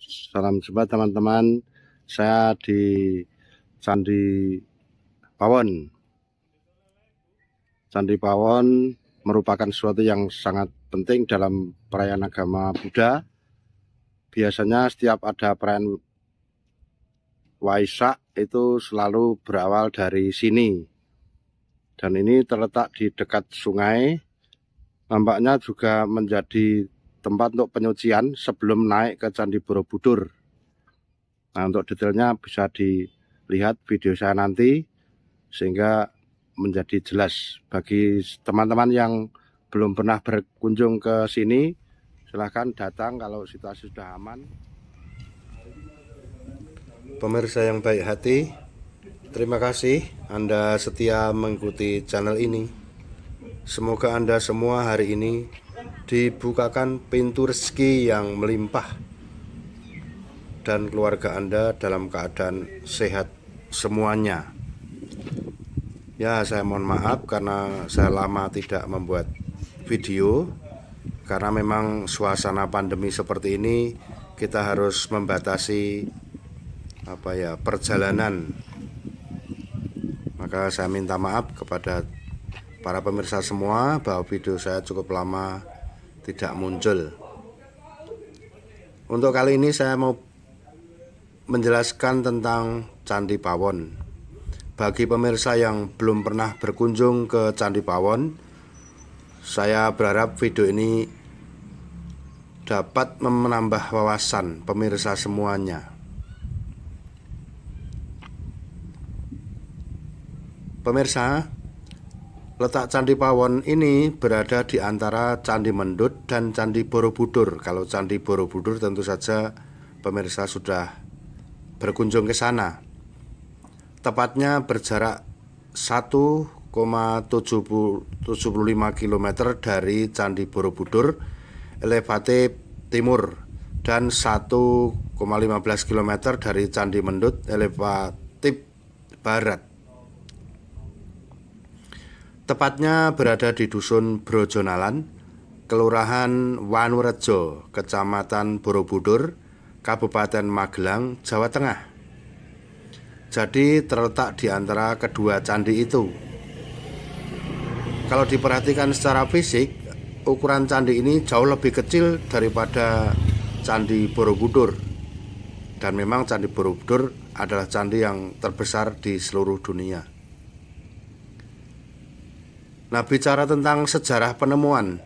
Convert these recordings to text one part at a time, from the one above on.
Salam jumpa teman-teman. Saya di Candi Pawon. Candi Pawon merupakan sesuatu yang sangat penting dalam perayaan agama Buddha. Biasanya setiap ada perayaan Waisak itu selalu berawal dari sini. Dan ini terletak di dekat sungai. Nampaknya juga menjadi tempat untuk penyucian sebelum naik ke Candi Borobudur. Nah, untuk detailnya bisa dilihat video saya nanti sehingga menjadi jelas. Bagi teman-teman yang belum pernah berkunjung ke sini, silahkan datang kalau situasi sudah aman. Pemirsa yang baik hati, terima kasih Anda setia mengikuti channel ini. Semoga Anda semua hari ini dibukakan pintu rezeki yang melimpah dan keluarga Anda dalam keadaan sehat semuanya. Ya, saya mohon maaf karena saya lama tidak membuat video, karena memang suasana pandemi seperti ini kita harus membatasi perjalanan. Maka saya minta maaf kepada para pemirsa semua bahwa video saya cukup lama tidak muncul. Untuk kali ini saya mau menjelaskan tentang Candi Pawon. Bagi pemirsa yang belum pernah berkunjung ke Candi Pawon, saya berharap video ini dapat menambah wawasan pemirsa semuanya. Pemirsa, letak Candi Pawon ini berada di antara Candi Mendut dan Candi Borobudur. Kalau Candi Borobudur tentu saja pemirsa sudah berkunjung ke sana. Tepatnya berjarak 1,75 km dari Candi Borobudur elevate timur dan 1,15 km dari Candi Mendut elevate barat. Tepatnya berada di Dusun Brojonalan, Kelurahan Wanurejo, Kecamatan Borobudur, Kabupaten Magelang, Jawa Tengah. Jadi terletak di antara kedua candi itu. Kalau diperhatikan secara fisik, ukuran candi ini jauh lebih kecil daripada Candi Borobudur. Dan memang Candi Borobudur adalah candi yang terbesar di seluruh dunia. Nah, bicara tentang sejarah penemuan,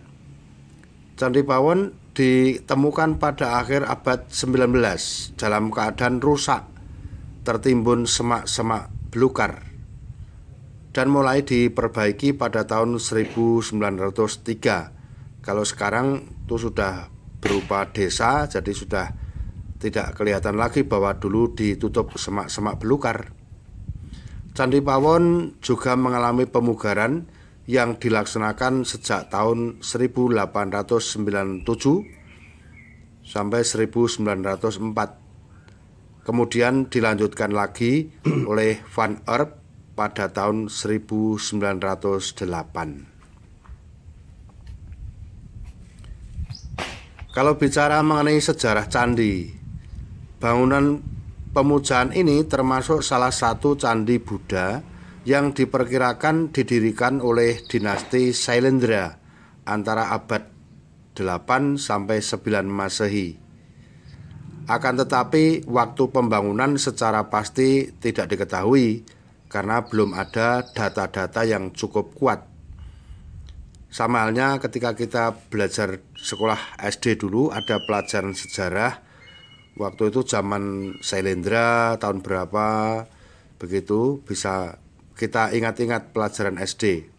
Candi Pawon ditemukan pada akhir abad 19 dalam keadaan rusak, tertimbun semak-semak belukar, dan mulai diperbaiki pada tahun 1903. Kalau sekarang itu sudah berupa desa, jadi sudah tidak kelihatan lagi bahwa dulu ditutup semak-semak belukar. Candi Pawon juga mengalami pemugaran yang dilaksanakan sejak tahun 1897 sampai 1904. Kemudian dilanjutkan lagi oleh Van Erp pada tahun 1908. Kalau bicara mengenai sejarah candi, bangunan pemujaan ini termasuk salah satu candi Buddha yang diperkirakan didirikan oleh dinasti Sailendra antara abad 8 sampai 9 Masehi. Akan tetapi waktu pembangunan secara pasti tidak diketahui karena belum ada data-data yang cukup kuat. Sama halnya ketika kita belajar sekolah SD dulu, ada pelajaran sejarah. Waktu itu zaman Sailendra tahun berapa, begitu bisa kita ingat-ingat pelajaran SD.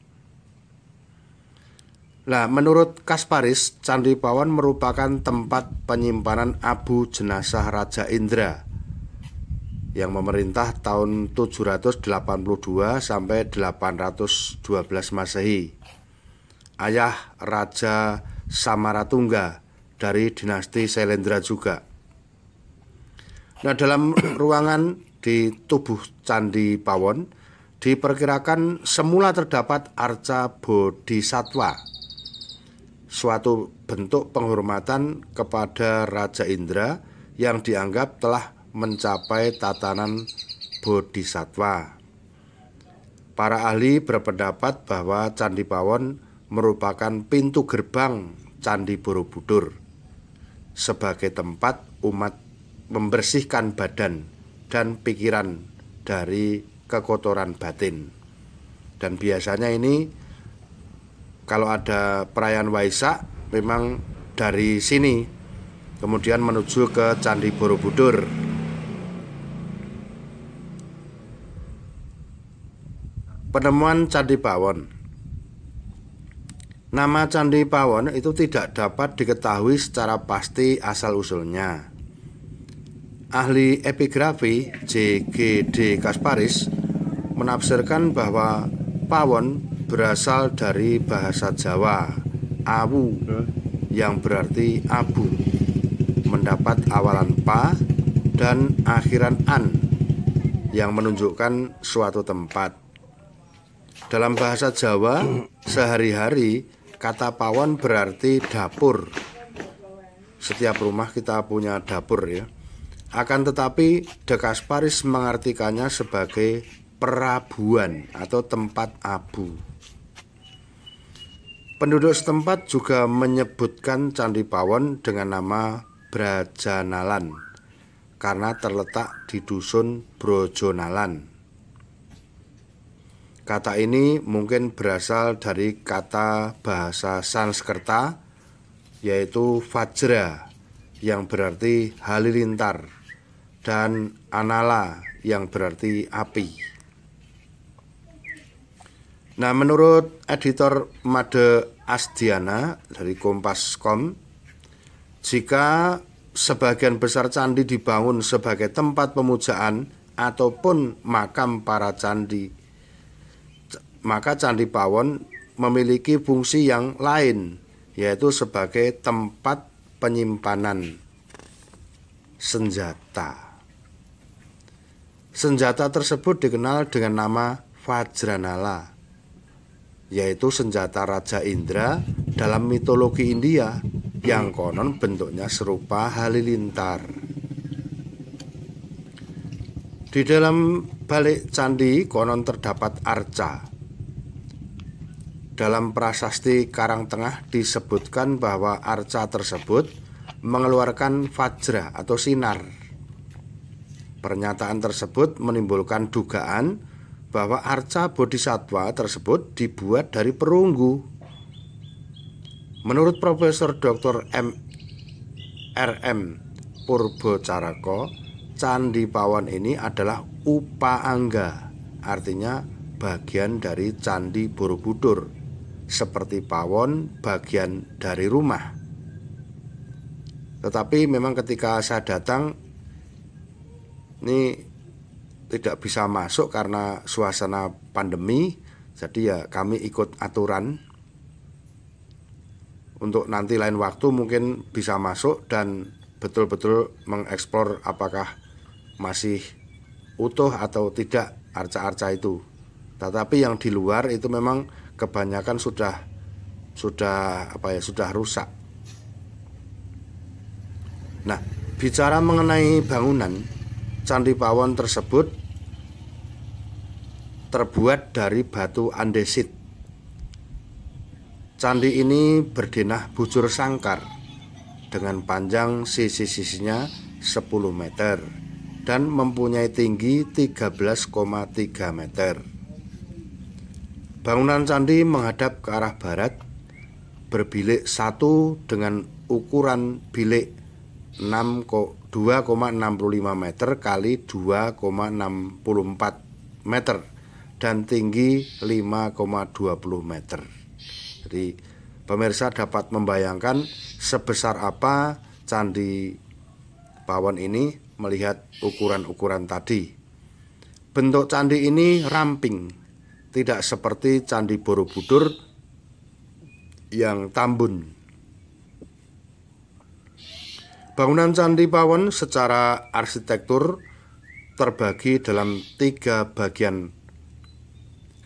Nah, menurut Kasparis, Candi Pawon merupakan tempat penyimpanan abu jenazah Raja Indra yang memerintah tahun 782 sampai 812 Masehi. Ayah Raja Samaratungga dari dinasti Sailendra juga. Nah, dalam ruangan di tubuh Candi Pawon diperkirakan semula terdapat arca bodhisatwa, suatu bentuk penghormatan kepada Raja Indra yang dianggap telah mencapai tatanan bodhisattva. Para ahli berpendapat bahwa Candi Pawon merupakan pintu gerbang Candi Borobudur sebagai tempat umat membersihkan badan dan pikiran dari kekotoran batin. Dan biasanya ini kalau ada perayaan Waisak memang dari sini kemudian menuju ke Candi Borobudur. Penemuan Candi Pawon. Nama Candi Pawon itu tidak dapat diketahui secara pasti asal-usulnya. Ahli epigrafi J.G.D. Kasparis menafsirkan bahwa Pawon berasal dari bahasa Jawa Awu yang berarti abu, mendapat awalan pa dan akhiran an yang menunjukkan suatu tempat. Dalam bahasa Jawa sehari-hari kata pawon berarti dapur. Setiap rumah kita punya dapur ya. Akan tetapi De Kasparis mengartikannya sebagai perabuan atau tempat abu. Penduduk setempat juga menyebutkan Candi Pawon dengan nama Brajanalan karena terletak di dusun Brojonalan. Kata ini mungkin berasal dari kata bahasa Sanskerta yaitu Vajra yang berarti halilintar dan Anala yang berarti api. Nah, menurut editor Made Asdiana dari Kompas.com, jika sebagian besar candi dibangun sebagai tempat pemujaan ataupun makam para candi, maka Candi Pawon memiliki fungsi yang lain, yaitu sebagai tempat penyimpanan senjata. Senjata tersebut dikenal dengan nama Vajranala, yaitu senjata Raja Indra dalam mitologi India yang konon bentuknya serupa halilintar. Di dalam balik candi konon terdapat arca. Dalam prasasti Karangtengah disebutkan bahwa arca tersebut mengeluarkan fajra atau sinar. Pernyataan tersebut menimbulkan dugaan bahwa arca bodhisattva tersebut dibuat dari perunggu. Menurut Profesor Dr. R.M. Purbocaraka, Candi Pawon ini adalah upaangga, artinya bagian dari Candi Borobudur, seperti pawon bagian dari rumah. Tetapi memang ketika saya datang ini tidak bisa masuk karena suasana pandemi. Jadi ya kami ikut aturan. Untuk nanti lain waktu mungkin bisa masuk dan betul-betul mengeksplor apakah masih utuh atau tidak arca-arca itu. Tetapi yang di luar itu memang kebanyakan sudah rusak. Nah, bicara mengenai bangunan, Candi Pawon tersebut terbuat dari batu andesit. Candi ini berdenah bujur sangkar dengan panjang sisi-sisinya 10 meter dan mempunyai tinggi 13,3 meter. Bangunan candi menghadap ke arah barat, berbilik 1 dengan ukuran bilik 2,65 meter kali 2,64 meter dan tinggi 5,20 meter. Jadi pemirsa dapat membayangkan sebesar apa Candi Pawon ini melihat ukuran-ukuran tadi. Bentuk candi ini ramping, tidak seperti Candi Borobudur yang tambun. Bangunan Candi Pawon secara arsitektur terbagi dalam 3 bagian: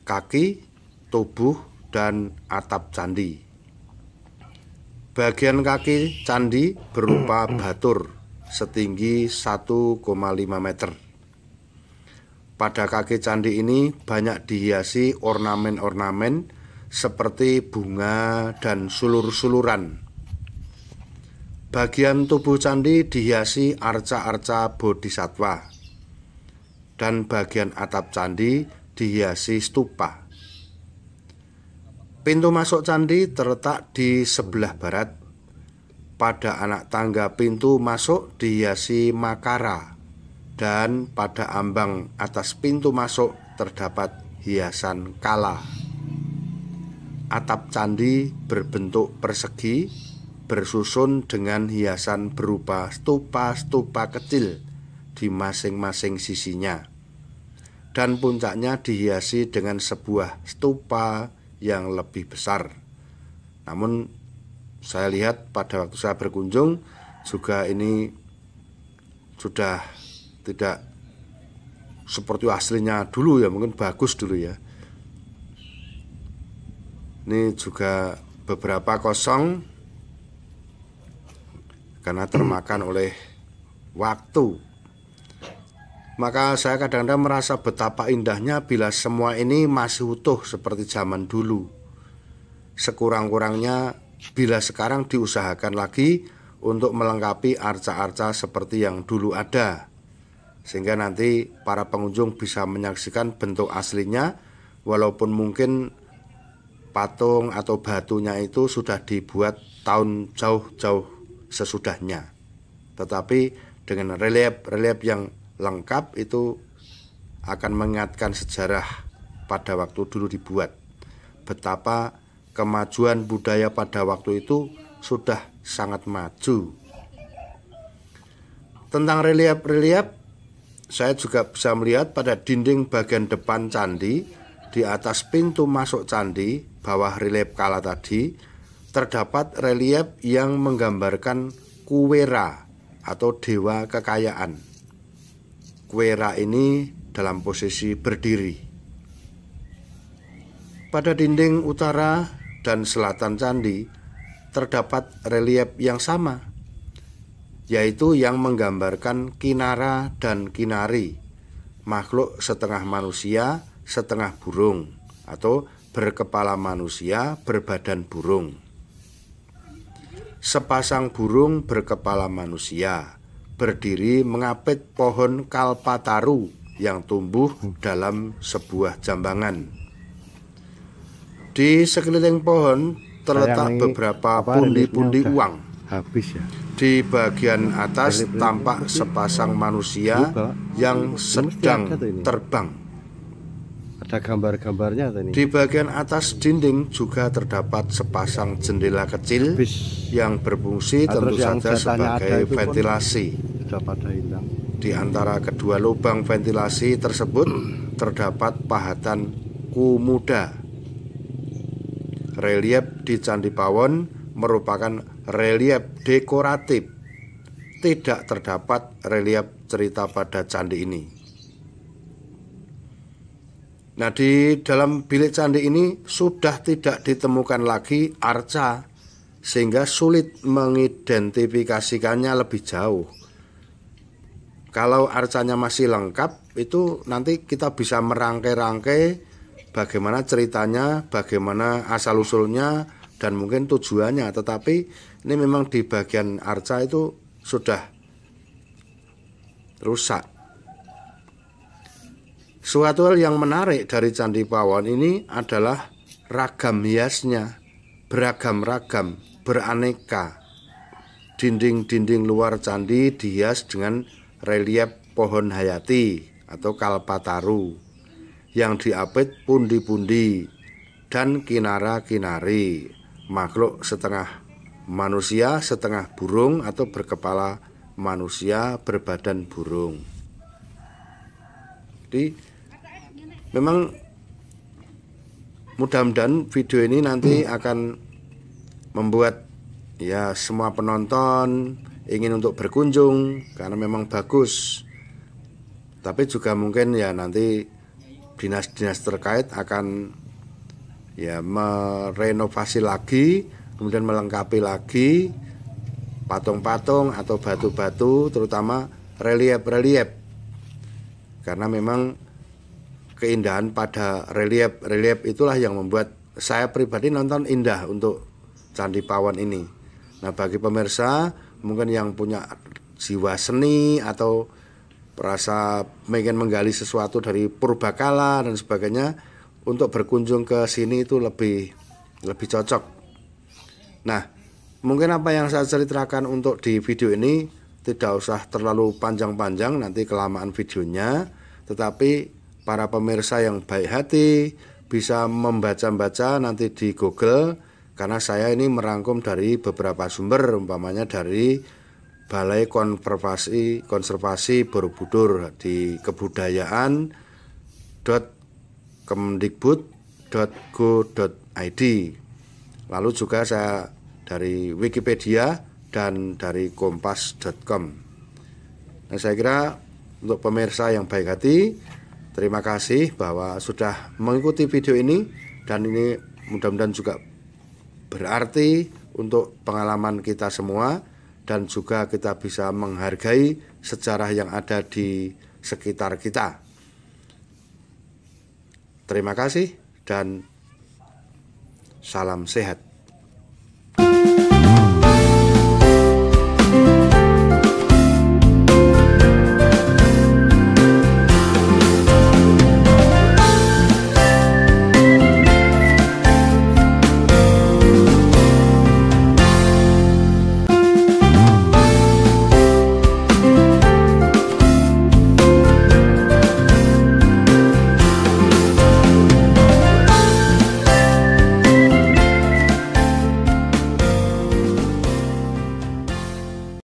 kaki, tubuh, dan atap candi. Bagian kaki candi berupa batur setinggi 1,5 meter. Pada kaki candi ini banyak dihiasi ornamen-ornamen seperti bunga dan sulur-suluran. Bagian tubuh candi dihiasi arca-arca bodhisattva, dan bagian atap candi dihiasi stupa. Pintu masuk candi terletak di sebelah barat. Pada anak tangga pintu masuk dihiasi makara, dan pada ambang atas pintu masuk terdapat hiasan kala. Atap candi berbentuk persegi, bersusun dengan hiasan berupa stupa-stupa kecil di masing-masing sisinya, dan puncaknya dihiasi dengan sebuah stupa yang lebih besar. Namun saya lihat pada waktu saya berkunjung juga ini sudah tidak seperti aslinya dulu ya, mungkin bagus dulu ya. Ini juga beberapa kosong karena termakan oleh waktu. Maka saya kadang-kadang merasa betapa indahnya bila semua ini masih utuh seperti zaman dulu. Sekurang-kurangnya bila sekarang diusahakan lagi untuk melengkapi arca-arca seperti yang dulu ada, sehingga nanti para pengunjung bisa menyaksikan bentuk aslinya, walaupun mungkin patung atau batunya itu sudah dibuat tahun jauh-jauh sesudahnya. Tetapi dengan relief-relief yang lengkap itu akan mengingatkan sejarah pada waktu dulu dibuat. Betapa kemajuan budaya pada waktu itu sudah sangat maju. Tentang relief-relief, saya juga bisa melihat pada dinding bagian depan candi, di atas pintu masuk candi, bawah relief kala tadi, terdapat relief yang menggambarkan Kuwera atau dewa kekayaan. Kuwera ini dalam posisi berdiri. Pada dinding utara dan selatan candi terdapat relief yang sama, yaitu yang menggambarkan Kinara dan Kinari, makhluk setengah manusia, setengah burung, atau berkepala manusia, berbadan burung. Sepasang burung berkepala manusia berdiri mengapit pohon kalpataru yang tumbuh dalam sebuah jambangan. Di sekeliling pohon terletak beberapa pundi-pundi uang. Habis ya. Di bagian atas tampak sepasang manusia yang sedang terbang. Ada gambar-gambarnya tadi. Di bagian atas dinding juga terdapat sepasang jendela kecil yang berfungsi tentu saja sebagai ventilasi. Sudah pada hilang. Di antara kedua lubang ventilasi tersebut terdapat pahatan Kumuda. Relief di Candi Pawon merupakan relief dekoratif. Tidak terdapat relief cerita pada candi ini. Nah, di dalam bilik candi ini sudah tidak ditemukan lagi arca, sehingga sulit mengidentifikasikannya lebih jauh. Kalau arcanya masih lengkap, itu nanti kita bisa merangkai-rangkai bagaimana ceritanya, bagaimana asal-usulnya, dan mungkin tujuannya. Tetapi ini memang di bagian arca itu sudah rusak. Suatu hal yang menarik dari Candi Pawon ini adalah ragam hiasnya, beragam-ragam, beraneka. Dinding-dinding luar candi dihias dengan relief pohon hayati atau kalpataru yang diapit pundi-pundi dan kinara-kinari, makhluk setengah manusia, setengah burung atau berkepala manusia, berbadan burung. Jadi memang mudah-mudahan video ini nanti akan membuat ya semua penonton ingin untuk berkunjung karena memang bagus. Tapi juga mungkin ya nanti dinas-dinas terkait akan ya merenovasi lagi, kemudian melengkapi lagi patung-patung atau batu-batu, terutama relief-relief. Karena memang keindahan pada relief itulah yang membuat saya pribadi nonton indah untuk Candi Pawon ini. Nah, bagi pemirsa mungkin yang punya jiwa seni atau rasa ingin menggali sesuatu dari purbakala dan sebagainya, untuk berkunjung ke sini itu lebih cocok. Nah, mungkin apa yang saya ceritakan untuk di video ini tidak usah terlalu panjang-panjang, nanti kelamaan videonya. Tetapi para pemirsa yang baik hati bisa membaca-baca nanti di Google, karena saya ini merangkum dari beberapa sumber, umpamanya dari Balai Konservasi Borobudur di kebudayaan.kemdikbud.go.id. Lalu juga saya dari Wikipedia dan dari kompas.com. Nah, saya kira untuk pemirsa yang baik hati, terima kasih bahwa sudah mengikuti video ini, dan ini mudah-mudahan juga berarti untuk pengalaman kita semua, dan juga kita bisa menghargai sejarah yang ada di sekitar kita. Terima kasih dan salam sehat.